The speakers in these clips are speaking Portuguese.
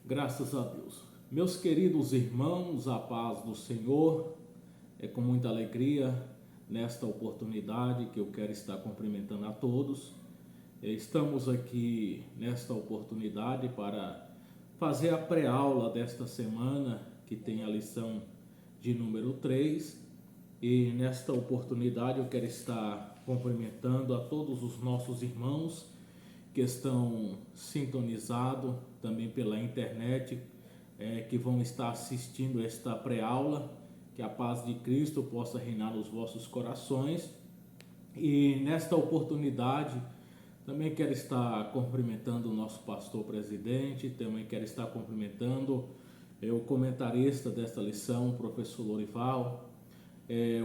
Graças a Deus. Meus queridos irmãos, a paz do Senhor, é com muita alegria nesta oportunidade que eu quero estar cumprimentando a todos. Estamos aqui nesta oportunidade para fazer a pré-aula desta semana, que tem a lição de número 3. E nesta oportunidade eu quero estar cumprimentando a todos os nossos irmãos que estão sintonizados também pela internet, que vão estar assistindo esta pré-aula. Que a paz de Cristo possa reinar nos vossos corações. E nesta oportunidade também quero estar cumprimentando o nosso pastor presidente, também quero estar cumprimentando o comentarista desta lição, o professor Lorival,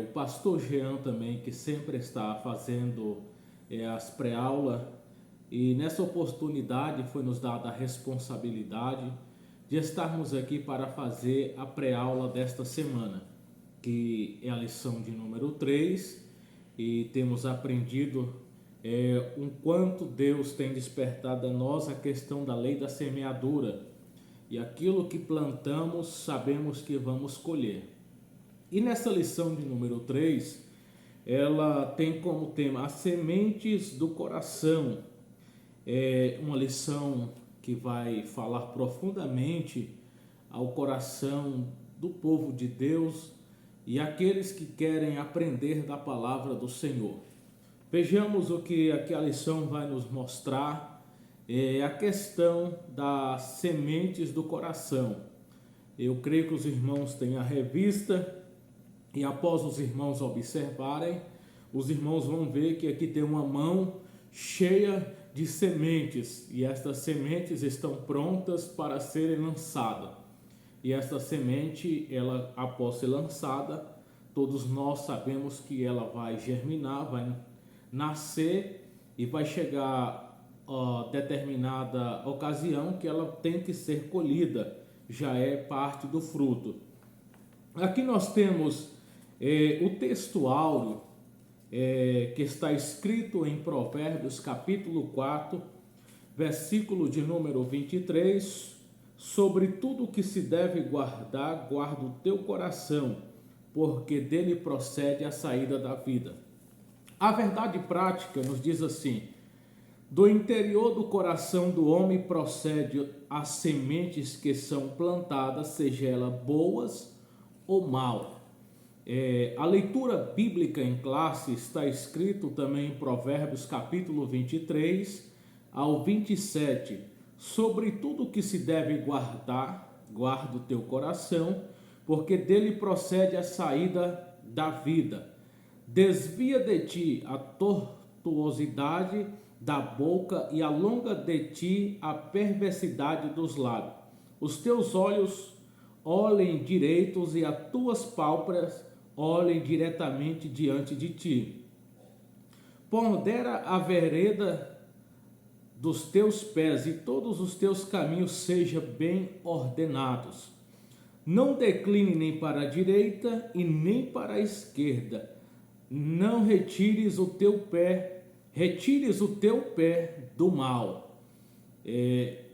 o pastor Jean também, que sempre está fazendo as pré-aulas. E nessa oportunidade foi nos dada a responsabilidade de estarmos aqui para fazer a pré-aula desta semana, que é a lição de número 3, e temos aprendido um quanto Deus tem despertado a nós a questão da lei da semeadura, e aquilo que plantamos sabemos que vamos colher. E nessa lição de número 3, ela tem como tema as sementes do coração. É uma lição que vai falar profundamente ao coração do povo de Deus e aqueles que querem aprender da palavra do Senhor. Vejamos o que aqui a lição vai nos mostrar, a questão das sementes do coração. Eu creio que os irmãos têm a revista e após os irmãos observarem, os irmãos vão ver que aqui tem uma mão cheia de sementes, e estas sementes estão prontas para serem lançadas. E esta semente, ela após ser lançada, todos nós sabemos que ela vai germinar, vai nascer e vai chegar a determinada ocasião que ela tem que ser colhida, já é parte do fruto. Aqui nós temos o texto áureo, que está escrito em Provérbios capítulo 4, versículo de número 23, sobre tudo que se deve guardar, guarda o teu coração, porque dele procede a saída da vida. A verdade prática nos diz assim: do interior do coração do homem procede as sementes que são plantadas, seja elas boas ou mal. A leitura bíblica em classe está escrito também em Provérbios capítulo 23 ao 27. Sobre tudo que se deve guardar, guarda o teu coração, porque dele procede a saída da vida. Desvia de ti a tortuosidade da boca e alonga de ti a perversidade dos lábios. Os teus olhos olhem direitos e as tuas pálpebras olhem diretamente diante de ti. Pondera a vereda dos teus pés e todos os teus caminhos sejam bem ordenados. Não decline nem para a direita e nem para a esquerda. Não retires o teu pé do mal.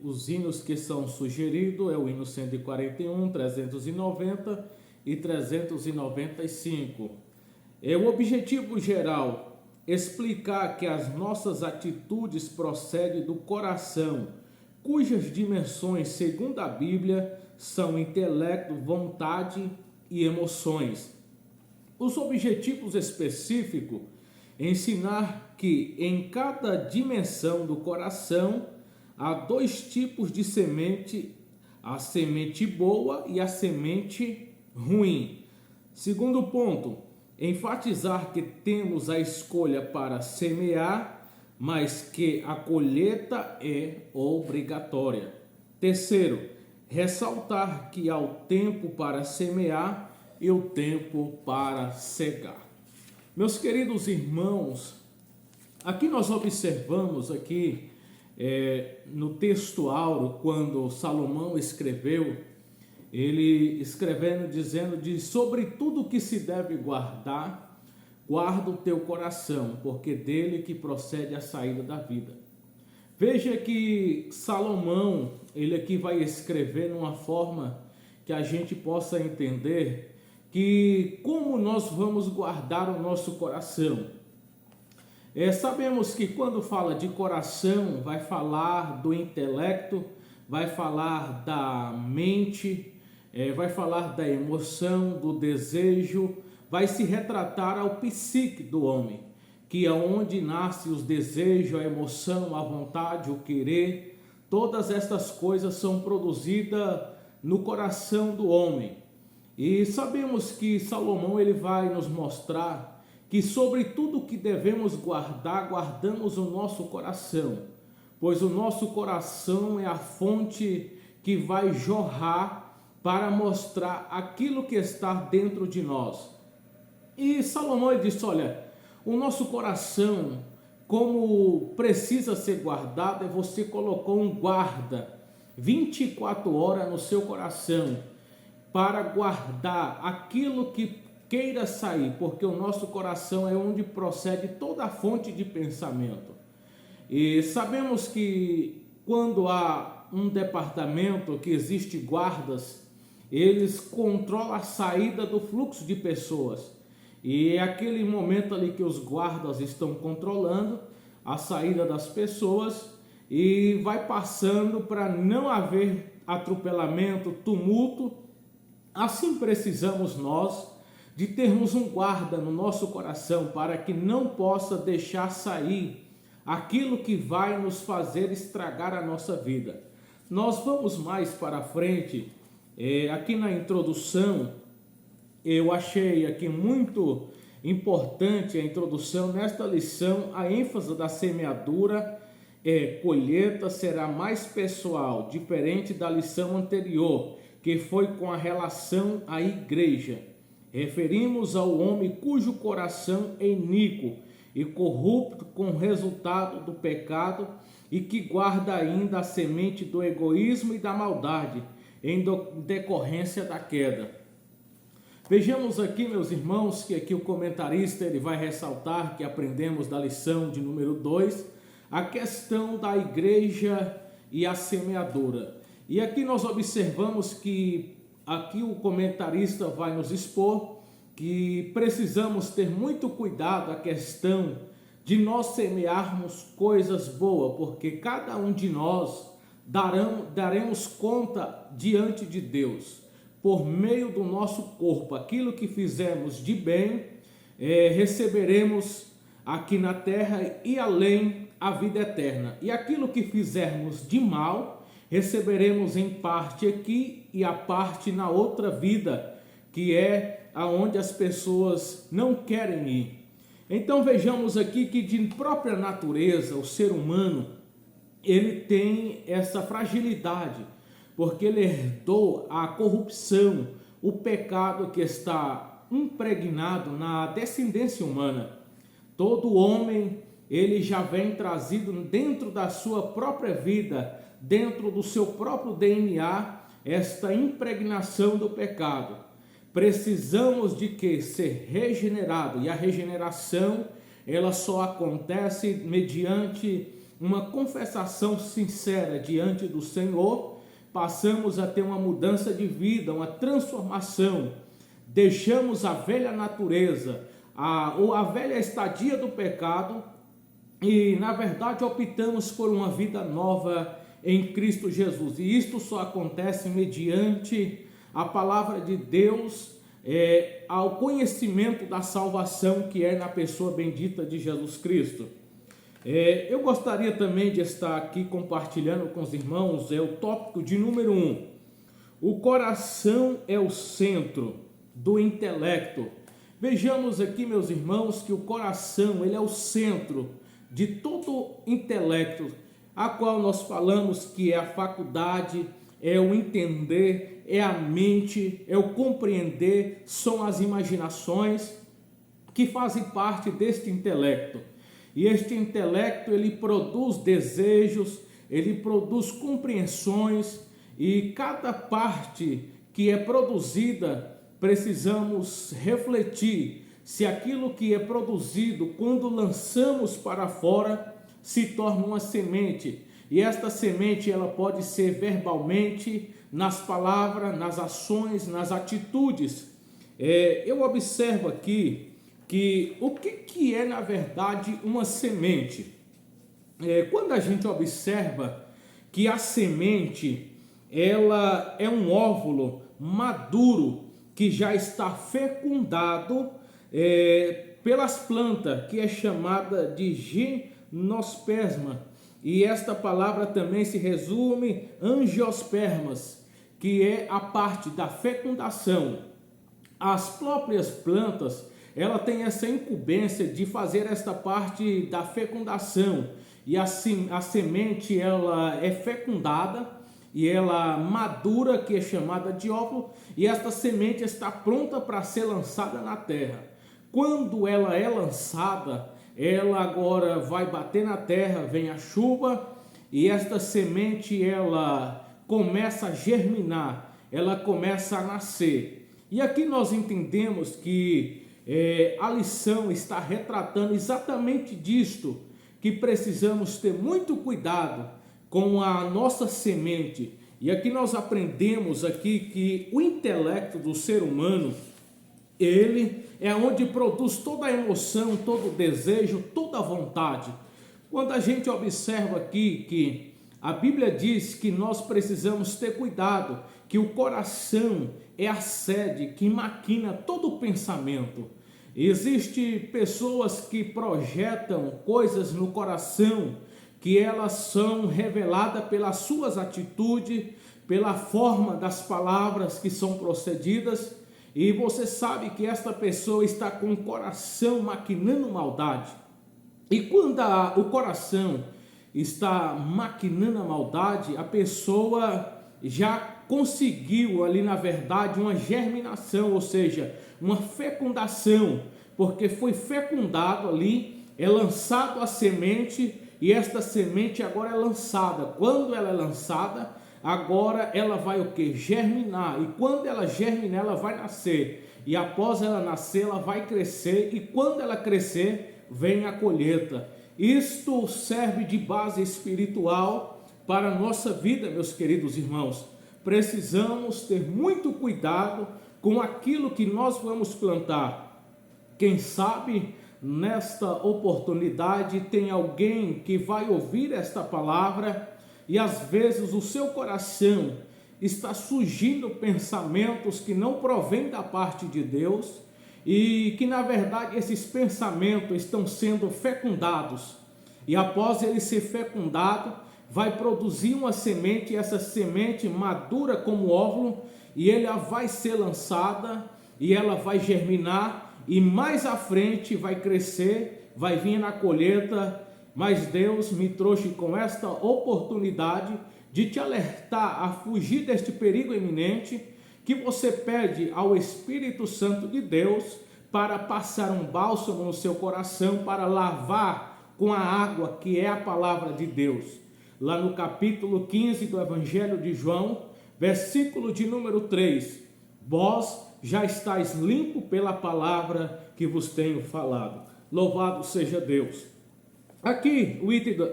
Os hinos que são sugeridos é o hino 141, 390 e 395. O objetivo geral: explicar que as nossas atitudes procedem do coração, cujas dimensões, segundo a Bíblia, são intelecto, vontade e emoções. Os objetivos específicos: ensinar que em cada dimensão do coração há dois tipos de semente, a semente boa e a semente ruim. Segundo ponto: enfatizar que temos a escolha para semear, mas que a colheita é obrigatória. Terceiro: ressaltar que há o tempo para semear e o tempo para cegar. Meus queridos irmãos, aqui nós observamos aqui no texto áureo, quando Salomão escreveu, ele escrevendo, dizendo sobre tudo que se deve guardar, guarda o teu coração, porque dele que procede a saída da vida. Veja que Salomão, ele aqui vai escrever numa forma que a gente possa entender que como nós vamos guardar o nosso coração. Sabemos que quando fala de coração, vai falar do intelecto, vai falar da mente, vai falar da emoção, do desejo, vai se retratar ao psique do homem, que é onde nasce os desejos, a emoção, a vontade, o querer. Todas estas coisas são produzidas no coração do homem. E sabemos que Salomão ele vai nos mostrar que sobre tudo que devemos guardar, guardamos o nosso coração, pois o nosso coração é a fonte que vai jorrar para mostrar aquilo que está dentro de nós. E Salomão ele disse, olha, o nosso coração, como precisa ser guardado, você colocou um guarda 24 horas no seu coração para guardar aquilo que queira sair, porque o nosso coração é onde procede toda a fonte de pensamento. E sabemos que quando há um departamento que existe guardas, eles controlam a saída do fluxo de pessoas. E é aquele momento ali que os guardas estão controlando a saída das pessoas e vai passando para não haver atropelamento, tumulto. Assim precisamos nós de termos um guarda no nosso coração para que não possa deixar sair aquilo que vai nos fazer estragar a nossa vida. Nós vamos mais para frente, aqui na introdução, eu achei aqui muito importante a introdução nesta lição, a ênfase da semeadura colheita será mais pessoal, diferente da lição anterior, que foi com a relação à igreja. Referimos ao homem cujo coração é iníquo e corrupto com o resultado do pecado e que guarda ainda a semente do egoísmo e da maldade em decorrência da queda. Vejamos aqui, meus irmãos, que aqui o comentarista ele vai ressaltar que aprendemos da lição de número 2, a questão da igreja e a semeadura. E aqui nós observamos que aqui o comentarista vai nos expor que precisamos ter muito cuidado a questão de nós semearmos coisas boas, porque cada um de nós daremos conta diante de Deus, por meio do nosso corpo, aquilo que fizermos de bem, receberemos aqui na terra e além a vida eterna, e aquilo que fizermos de mal, receberemos em parte aqui e a parte na outra vida, que é aonde as pessoas não querem ir. Então vejamos aqui que de própria natureza o ser humano ele tem essa fragilidade, porque ele herdou a corrupção, o pecado que está impregnado na descendência humana. Todo homem ele já vem trazido dentro da sua própria vida, dentro do seu próprio DNA, esta impregnação do pecado. Precisamos de que ser regenerado, e a regeneração ela só acontece mediante uma confessação sincera diante do Senhor. Passamos a ter uma mudança de vida, uma transformação, deixamos a velha natureza, a velha estadia do pecado e na verdade optamos por uma vida nova em Cristo Jesus, e isto só acontece mediante a palavra de Deus, ao conhecimento da salvação que é na pessoa bendita de Jesus Cristo. Eu gostaria também de estar aqui compartilhando com os irmãos o tópico de número 1. O coração é o centro do intelecto. Vejamos aqui, meus irmãos, que o coração ele é o centro de todo intelecto, a qual nós falamos que é a faculdade, é o entender, é a mente, é o compreender, são as imaginações que fazem parte deste intelecto. E este intelecto ele produz desejos, ele produz compreensões, e cada parte que é produzida precisamos refletir se aquilo que é produzido quando lançamos para fora se torna uma semente E esta semente ela pode ser verbalmente, nas palavras, nas ações, nas atitudes. Eu observo aqui que o que é na verdade uma semente? Quando a gente observa que a semente ela é um óvulo maduro que já está fecundado pelas plantas, que é chamada de gimnosperma. E esta palavra também se resume angiospermas, que é a parte da fecundação. As próprias plantas, ela tem essa incumbência de fazer esta parte da fecundação. E assim a semente ela é fecundada e ela madura, que é chamada de óvulo, e esta semente está pronta para ser lançada na terra. Quando ela é lançada, ela agora vai bater na terra, vem a chuva e esta semente ela começa a germinar, ela começa a nascer. E aqui nós entendemos que a lição está retratando exatamente disto, que precisamos ter muito cuidado com a nossa semente. E aqui nós aprendemos aqui que o intelecto do ser humano, ele é onde produz toda a emoção, todo o desejo, toda a vontade. Quando a gente observa aqui que a Bíblia diz que nós precisamos ter cuidado, que o coração é a sede que maquina todo o pensamento. Existem pessoas que projetam coisas no coração, que elas são reveladas pelas suas atitudes, pela forma das palavras que são procedidas, e você sabe que esta pessoa está com o coração maquinando maldade. E quando o coração está maquinando a maldade, a pessoa já conseguiu ali na verdade uma germinação, ou seja, uma fecundação, porque foi fecundado ali, é lançado a semente e esta semente agora é lançada. Quando ela é lançada, agora ela vai o que? Germinar. E quando ela germinar, ela vai nascer. E após ela nascer, ela vai crescer. E quando ela crescer, vem a colheita. Isto serve de base espiritual para a nossa vida, meus queridos irmãos. Precisamos ter muito cuidado com aquilo que nós vamos plantar. Quem sabe nesta oportunidade tem alguém que vai ouvir esta palavra e às vezes o seu coração está surgindo pensamentos que não provêm da parte de Deus e que na verdade esses pensamentos estão sendo fecundados, e após ele ser fecundado vai produzir uma semente, e essa semente madura como óvulo e ela vai ser lançada e ela vai germinar e mais à frente vai crescer, vai vir na colheita. Mas Deus me trouxe com esta oportunidade de te alertar a fugir deste perigo iminente, que você pede ao Espírito Santo de Deus para passar um bálsamo no seu coração, para lavar com a água que é a palavra de Deus. Lá no capítulo 15 do Evangelho de João, versículo de número 3, vós já estáis limpo pela palavra que vos tenho falado. Louvado seja Deus. Aqui o item,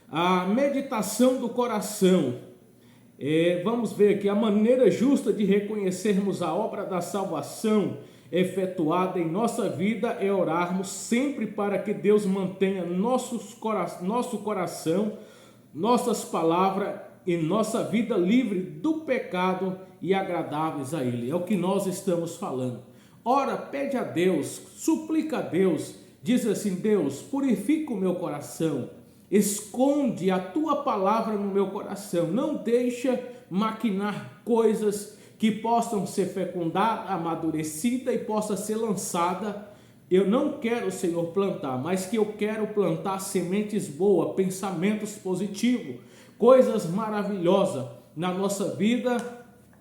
a meditação do coração. Vamos ver aqui a maneira justa de reconhecermos a obra da salvação efetuada em nossa vida é orarmos sempre para que Deus mantenha nosso coração, nossas palavras e nossa vida livre do pecado e agradáveis a Ele. É o que nós estamos falando. Ora, pede a Deus, suplica a Deus, diz assim: Deus, purifica o meu coração, esconde a tua palavra no meu coração, não deixa maquinar coisas que possam ser fecundadas, amadurecidas e possa ser lançada. Eu não quero, Senhor, plantar, mas que eu quero plantar sementes boas, pensamentos positivos, coisas maravilhosas na nossa vida.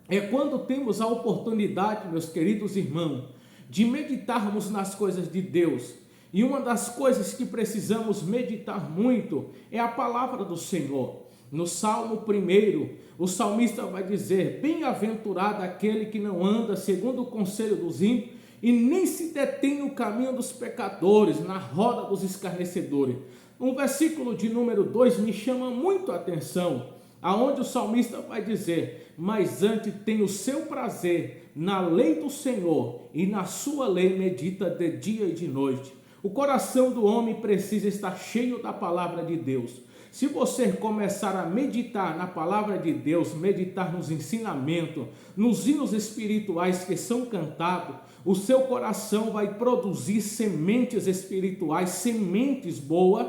É quando temos a oportunidade, meus queridos irmãos, de meditarmos nas coisas de Deus. E uma das coisas que precisamos meditar muito é a palavra do Senhor. No Salmo 1, o salmista vai dizer: bem-aventurado aquele que não anda segundo o conselho dos ímpios e nem se detém no caminho dos pecadores, na roda dos escarnecedores. Um versículo de número 2 me chama muito a atenção, aonde o salmista vai dizer: mas antes tem o seu prazer na lei do Senhor, e na sua lei medita de dia e de noite. O coração do homem precisa estar cheio da palavra de Deus. Se você começar a meditar na palavra de Deus, meditar nos ensinamentos, nos hinos espirituais que são cantados, o seu coração vai produzir sementes espirituais, sementes boas,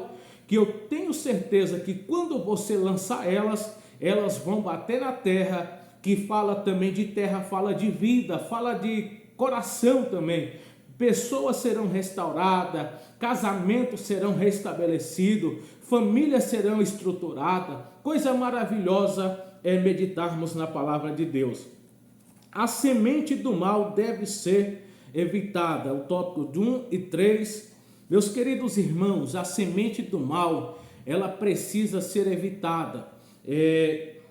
que eu tenho certeza que quando você lançar elas vão bater na terra, que fala também de terra, fala de vida, fala de coração também. Pessoas serão restauradas, casamentos serão restabelecidos, famílias serão estruturadas. Coisa maravilhosa é meditarmos na palavra de Deus. A semente do mal deve ser evitada. O tópico de 1 e 3. Meus queridos irmãos, a semente do mal, ela precisa ser evitada.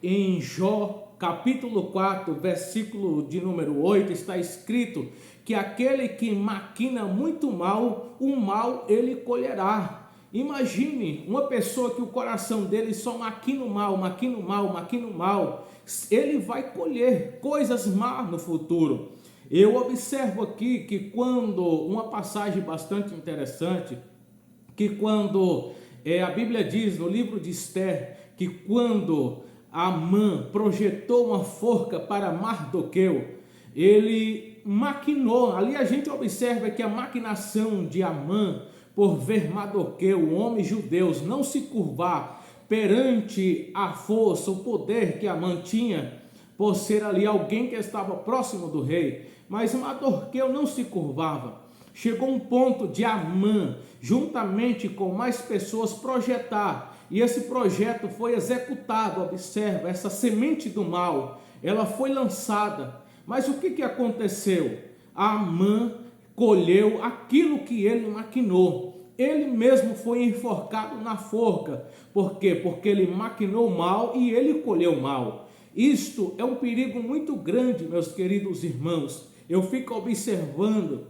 Em Jó, capítulo 4, versículo de número 8, está escrito que aquele que maquina muito mal, o mal ele colherá. Imagine uma pessoa que o coração dele só maquina o mal, maquina o mal, maquina o mal. Ele vai colher coisas más no futuro. Eu observo aqui que quando, uma passagem bastante interessante, que quando a Bíblia diz no livro de Esther, que quando Amã projetou uma forca para Mardoqueu, ele maquinou. Ali a gente observa que a maquinação de Amã por ver Mardoqueu, o homem judeu, não se curvar perante a força, o poder que Amã tinha, por ser ali alguém que estava próximo do rei. Mas Mardoqueu não se curvava. Chegou um ponto de Amã, juntamente com mais pessoas, projetar. E esse projeto foi executado. Observa, essa semente do mal, ela foi lançada. Mas o que aconteceu? Amã colheu aquilo que ele maquinou. Ele mesmo foi enforcado na forca. Por quê? Porque ele maquinou mal e ele colheu mal. Isto é um perigo muito grande, meus queridos irmãos. Eu fico observando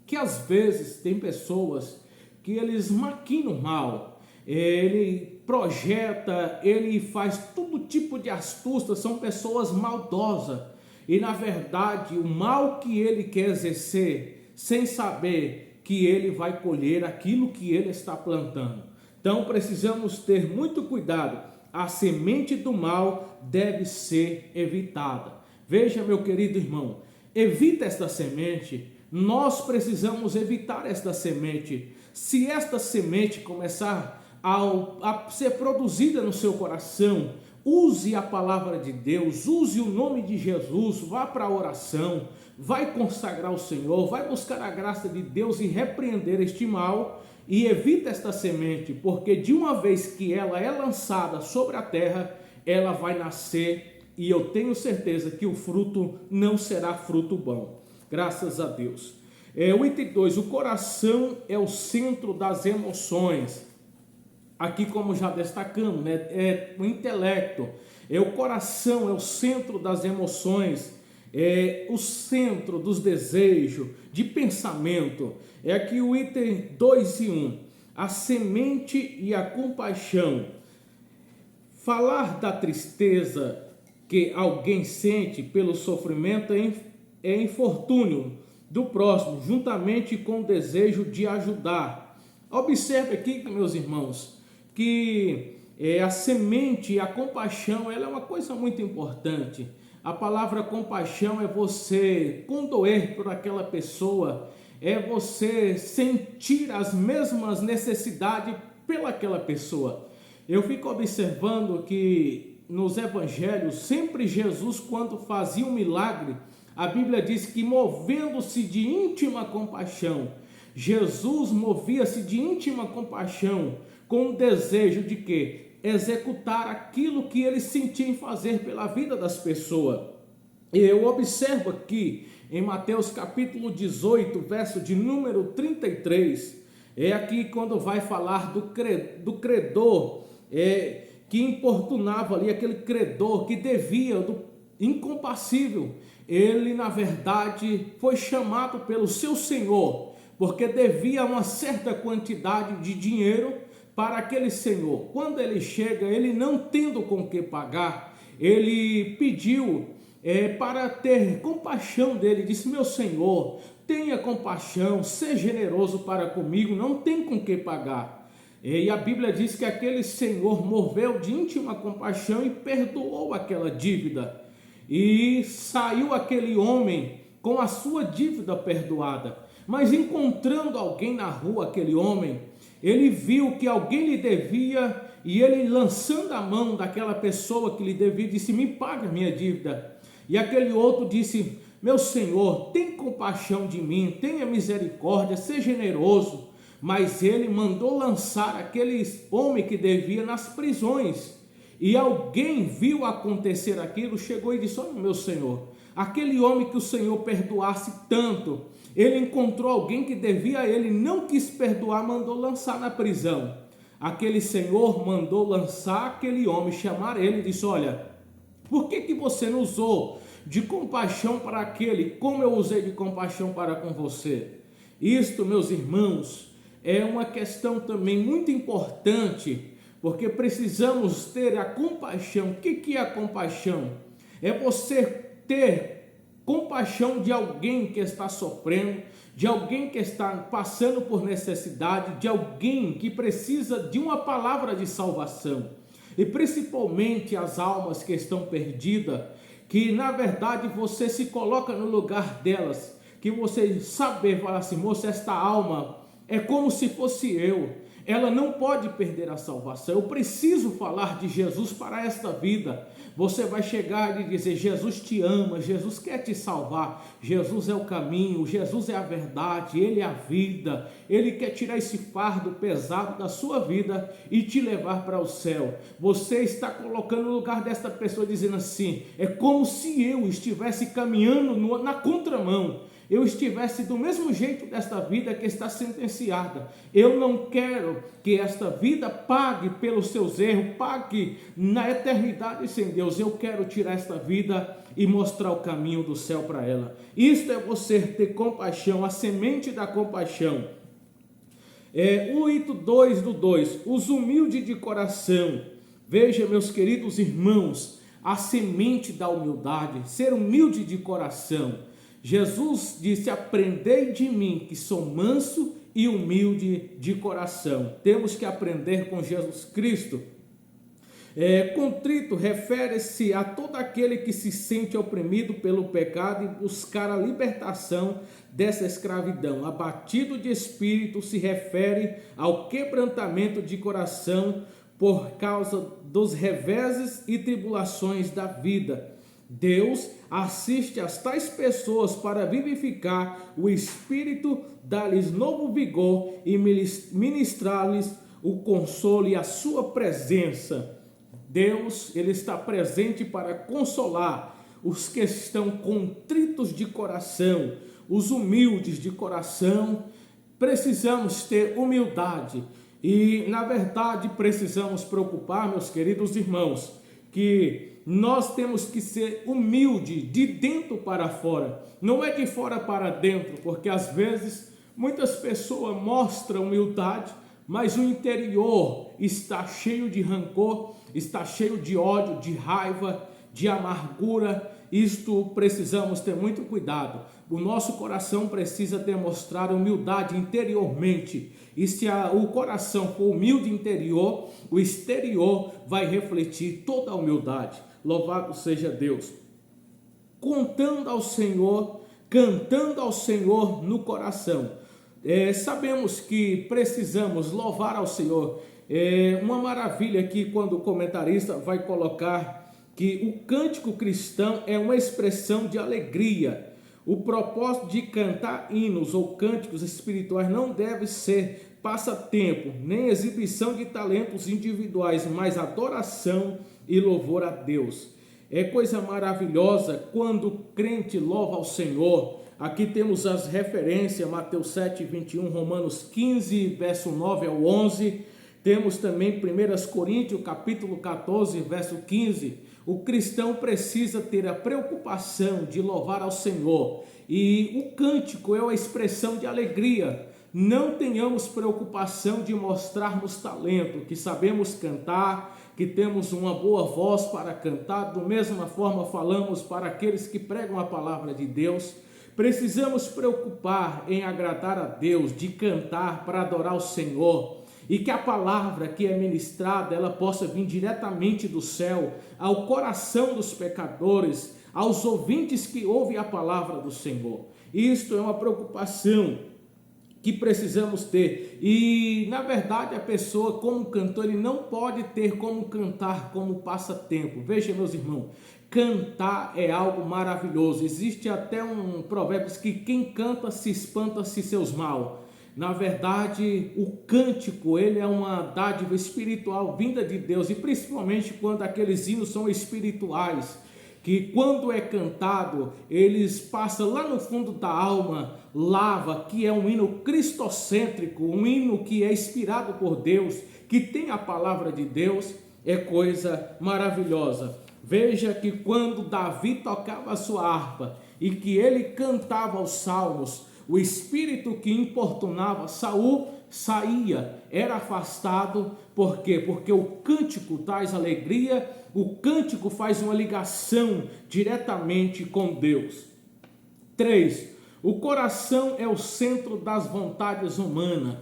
que às vezes tem pessoas que eles maquinam mal. Ele projeta, ele faz todo tipo de astúcia, são pessoas maldosas. E na verdade o mal que ele quer exercer, sem saber que ele vai colher aquilo que ele está plantando. Então precisamos ter muito cuidado. A semente do mal deve ser evitada. Veja, meu querido irmão, evita esta semente. Nós precisamos evitar esta semente. Se esta semente começar a ser produzida no seu coração, use a palavra de Deus, use o nome de Jesus, vá para a oração, vai consagrar o Senhor, vai buscar a graça de Deus e repreender este mal, e evita esta semente, porque de uma vez que ela é lançada sobre a terra, ela vai nascer, e eu tenho certeza que o fruto não será fruto bom. Graças a Deus. O item 2, o coração é o centro das emoções. Aqui, como já destacamos, é o intelecto, o coração é o centro das emoções, é o centro dos desejos, de pensamento. É aqui o item 2 e 1, a semente e a compaixão. Falar da tristeza que alguém sente pelo sofrimento é infortúnio do próximo, juntamente com o desejo de ajudar. Observe aqui, meus irmãos, que a semente e a compaixão, ela é uma coisa muito importante. A palavra compaixão é você condoer por aquela pessoa, é você sentir as mesmas necessidades pelaquela pessoa. Eu fico observando que nos evangelhos, sempre Jesus, quando fazia um milagre, a Bíblia diz que movendo-se de íntima compaixão, Jesus movia-se de íntima compaixão, com o desejo de quê? Executar aquilo que ele sentia em fazer pela vida das pessoas. Eu observo aqui em Mateus capítulo 18, verso de número 33, é aqui quando vai falar do credor, que importunava ali, aquele credor que devia, do incompassível. Ele na verdade foi chamado pelo seu senhor, porque devia uma certa quantidade de dinheiro para aquele senhor. Quando ele chega, ele não tendo com que pagar, ele pediu para ter compaixão dele, disse: meu senhor, tenha compaixão, seja generoso para comigo, não tem com que pagar. E a Bíblia diz que aquele senhor moveu de íntima compaixão e perdoou aquela dívida. E saiu aquele homem com a sua dívida perdoada. Mas encontrando alguém na rua, aquele homem, ele viu que alguém lhe devia, e ele, lançando a mão daquela pessoa que lhe devia, disse: me paga a minha dívida. E aquele outro disse: meu senhor, tem compaixão de mim, tenha misericórdia, seja generoso. Mas ele mandou lançar aquele homem que devia nas prisões. E alguém viu acontecer aquilo, chegou e disse: olha, meu senhor, aquele homem que o senhor perdoasse tanto, ele encontrou alguém que devia a ele, não quis perdoar, mandou lançar na prisão. Aquele senhor mandou lançar aquele homem, chamar ele e disse: olha, por que você não usou de compaixão para aquele, como eu usei de compaixão para com você? Isto, meus irmãos, é uma questão também muito importante, porque precisamos ter a compaixão. O que é a compaixão? É você ter compaixão de alguém que está sofrendo, de alguém que está passando por necessidade, de alguém que precisa de uma palavra de salvação. E principalmente as almas que estão perdidas, que na verdade você se coloca no lugar delas, que você saber falar assim: moça, esta alma é como se fosse eu, ela não pode perder a salvação, eu preciso falar de Jesus para esta vida. Você vai chegar e dizer: Jesus te ama, Jesus quer te salvar, Jesus é o caminho, Jesus é a verdade, Ele é a vida, Ele quer tirar esse fardo pesado da sua vida e te levar para o céu. Você está colocando no lugar desta pessoa, dizendo assim: é como se eu estivesse caminhando na contramão, eu estivesse do mesmo jeito desta vida que está sentenciada. Eu não quero que esta vida pague pelos seus erros, pague na eternidade sem Deus. Eu quero tirar esta vida e mostrar o caminho do céu para ela. Isto é você ter compaixão, a semente da compaixão. O item 2, os humildes de coração. Veja, meus queridos irmãos, a semente da humildade, ser humilde de coração. Jesus disse: aprendei de mim, que sou manso e humilde de coração. Temos que aprender com Jesus Cristo. Contrito refere-se a todo aquele que se sente oprimido pelo pecado e buscar a libertação dessa escravidão. Abatido de espírito se refere ao quebrantamento de coração por causa dos reveses e tribulações da vida. Deus assiste a tais pessoas para vivificar o espírito, dar-lhes novo vigor e ministrar-lhes o consolo e a sua presença. Deus, Ele está presente para consolar os que estão contritos de coração, os humildes de coração. Precisamos ter humildade e, na verdade, precisamos preocupar, meus queridos irmãos, que nós temos que ser humilde de dentro para fora, não é de fora para dentro, porque às vezes muitas pessoas mostram humildade, mas o interior está cheio de rancor, está cheio de ódio, de raiva, de amargura. Isto precisamos ter muito cuidado. O nosso coração precisa demonstrar humildade interiormente. E se o coração for humilde interior, o exterior vai refletir toda a humildade. Louvado seja Deus. Contando ao Senhor, cantando ao Senhor no coração. Sabemos que precisamos louvar ao Senhor. Uma maravilha aqui quando o comentarista vai colocar que o cântico cristão é uma expressão de alegria. O propósito de cantar hinos ou cânticos espirituais não deve ser passatempo, nem exibição de talentos individuais, mas adoração e louvor a Deus. É coisa maravilhosa quando o crente louva ao Senhor. Aqui temos as referências, Mateus 7, 21, Romanos 15, verso 9 ao 11. Temos também 1 Coríntios, capítulo 14, verso 15. O cristão precisa ter a preocupação de louvar ao Senhor. E o cântico é uma expressão de alegria. não tenhamos preocupação de mostrarmos talento, que sabemos cantar, que temos uma boa voz para cantar. Da mesma forma falamos para aqueles que pregam a palavra de Deus. Precisamos preocupar em agradar a Deus, de cantar para adorar o Senhor, e que a palavra que é ministrada, ela possa vir diretamente do céu ao coração dos pecadores, aos ouvintes que ouvem a palavra do Senhor. Isto é uma preocupação que precisamos ter. E na verdade a pessoa como cantor, ele não pode ter como cantar como passatempo. Veja, meus irmãos, cantar é algo maravilhoso. Existe até um provérbio que quem canta se espanta se seus mal. Na verdade, o cântico, ele é uma dádiva espiritual vinda de Deus, e principalmente quando aqueles hinos são espirituais, que quando é cantado, eles passam lá no fundo da alma, lava, que é um hino cristocêntrico, um hino que é inspirado por Deus, que tem a palavra de Deus, é coisa maravilhosa. Veja que quando Davi tocava a sua harpa e que ele cantava os salmos, o espírito que importunava Saul saía, era afastado. Por quê? Porque o cântico traz alegria, o cântico faz uma ligação diretamente com Deus. 3. O coração é o centro das vontades humanas,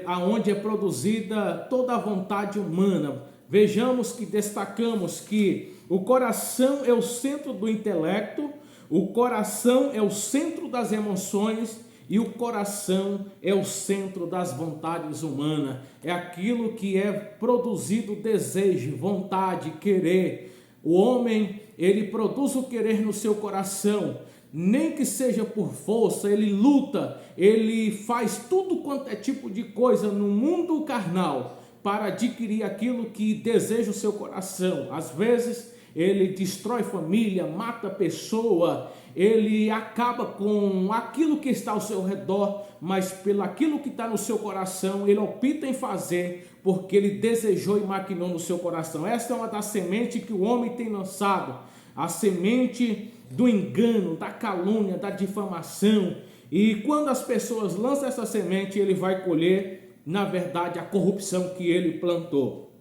aonde é produzida toda a vontade humana. Vejamos que destacamos que o coração é o centro do intelecto, o coração é o centro das emoções e o coração é o centro das vontades humanas. É aquilo que é produzido desejo, vontade, querer. O homem, ele produz o querer no seu coração, nem que seja por força, ele luta, ele faz tudo quanto é tipo de coisa no mundo carnal para adquirir aquilo que deseja o seu coração. Às vezes ele destrói família, mata pessoa, ele acaba com aquilo que está ao seu redor, mas pelo aquilo que está no seu coração, ele opta em fazer, porque ele desejou e maquinou no seu coração. Essa é uma das sementes que o homem tem lançado, a semente do engano, da calúnia, da difamação. E quando as pessoas lançam essa semente, ele vai colher, na verdade, a corrupção que ele plantou.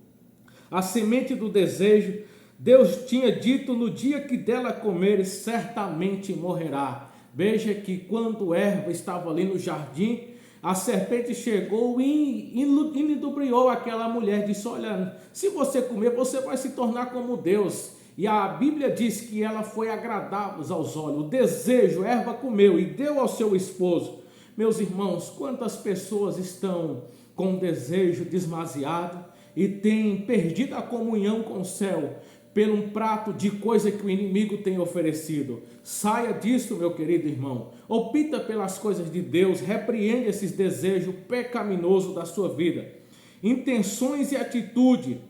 A semente do desejo, Deus tinha dito: no dia que dela comeres, certamente morrerá. Veja que quando Eva estava ali no jardim, a serpente chegou e ludibriou aquela mulher, disse: olha, se você comer, você vai se tornar como Deus. E a Bíblia diz que ela foi agradável aos olhos. O desejo, Eva comeu e deu ao seu esposo. Meus irmãos, quantas pessoas estão com o desejo demasiado e têm perdido a comunhão com o céu pelo um prato de coisa que o inimigo tem oferecido. Saia disso, meu querido irmão. Opta pelas coisas de Deus, repreende esses desejos pecaminosos da sua vida. Intenções e atitude.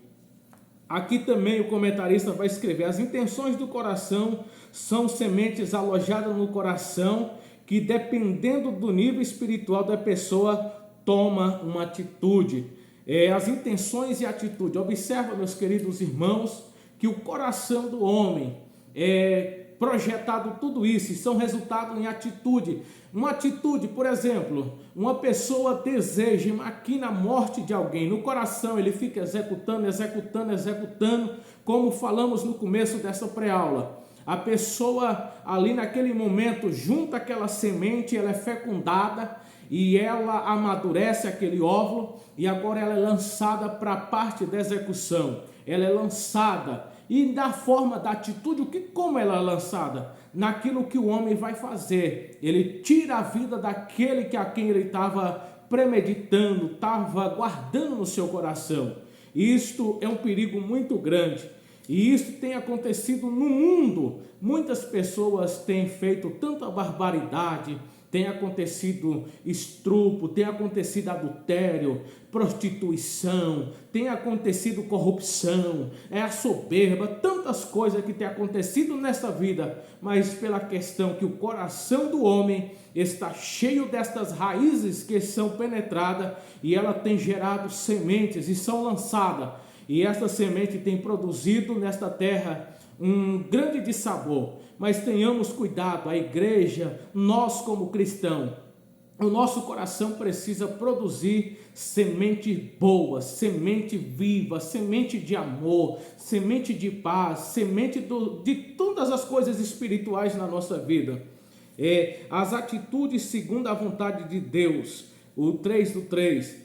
Aqui também o comentarista vai escrever: as intenções do coração são sementes alojadas no coração que, dependendo do nível espiritual da pessoa, toma uma atitude. As intenções e atitude. Observa, meus queridos irmãos, que o coração do homem é projetado tudo isso e são resultado em atitude. Uma atitude, por exemplo, uma pessoa deseja e maquina a morte de alguém. No coração ele fica executando, como falamos no começo dessa pré-aula. A pessoa ali naquele momento junta aquela semente, ela é fecundada e ela amadurece aquele óvulo e agora ela é lançada para a parte da execução. Ela é lançada e da forma da atitude, como ela é lançada? Naquilo que o homem vai fazer. Ele tira a vida daquele a quem ele estava premeditando, estava guardando no seu coração. Isto é um perigo muito grande. E isso tem acontecido no mundo. Muitas pessoas têm feito tanta barbaridade, tem acontecido estupro, tem acontecido adultério, prostituição, tem acontecido corrupção, a soberba, tantas coisas que tem acontecido nesta vida, mas pela questão que o coração do homem está cheio destas raízes que são penetradas e ela tem gerado sementes e são lançadas. E essa semente tem produzido nesta terra um grande dissabor. Mas tenhamos cuidado, a igreja, nós como cristãos, O nosso coração precisa produzir semente boa, semente viva, semente de amor, semente de paz, semente de todas as coisas espirituais na nossa vida. As atitudes segundo a vontade de Deus, o 3:3.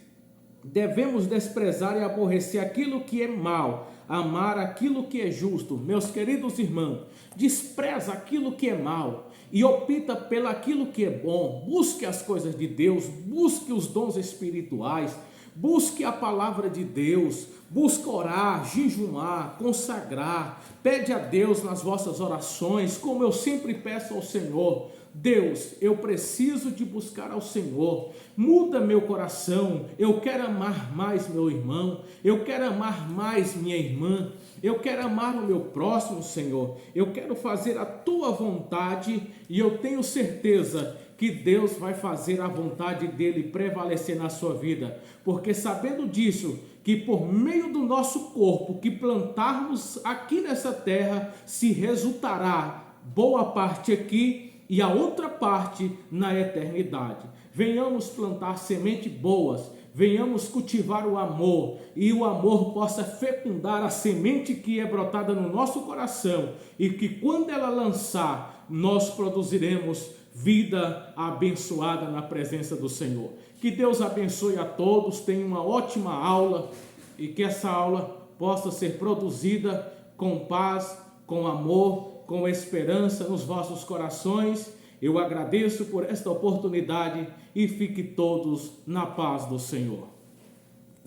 Devemos desprezar e aborrecer aquilo que é mal, amar aquilo que é justo. Meus queridos irmãos, despreza aquilo que é mal e opta pelo aquilo que é bom. Busque as coisas de Deus, busque os dons espirituais, busque a palavra de Deus, busque orar, jejuar, consagrar. Pede a Deus nas vossas orações, como eu sempre peço ao Senhor. Deus, eu preciso de buscar ao Senhor, muda meu coração, eu quero amar mais meu irmão, eu quero amar mais minha irmã, eu quero amar o meu próximo, Senhor, eu quero fazer a tua vontade e eu tenho certeza que Deus vai fazer a vontade dele prevalecer na sua vida, porque sabendo disso, que por meio do nosso corpo que plantarmos aqui nessa terra, se resultará boa parte aqui e a outra parte na eternidade. Venhamos plantar sementes boas, venhamos cultivar o amor e o amor possa fecundar a semente que é brotada no nosso coração e que quando ela lançar, nós produziremos vida abençoada na presença do Senhor. Que Deus abençoe a todos, tenha uma ótima aula e que essa aula possa ser produzida com paz, com amor, com esperança nos vossos corações. Eu agradeço por esta oportunidade e fique todos na paz do Senhor.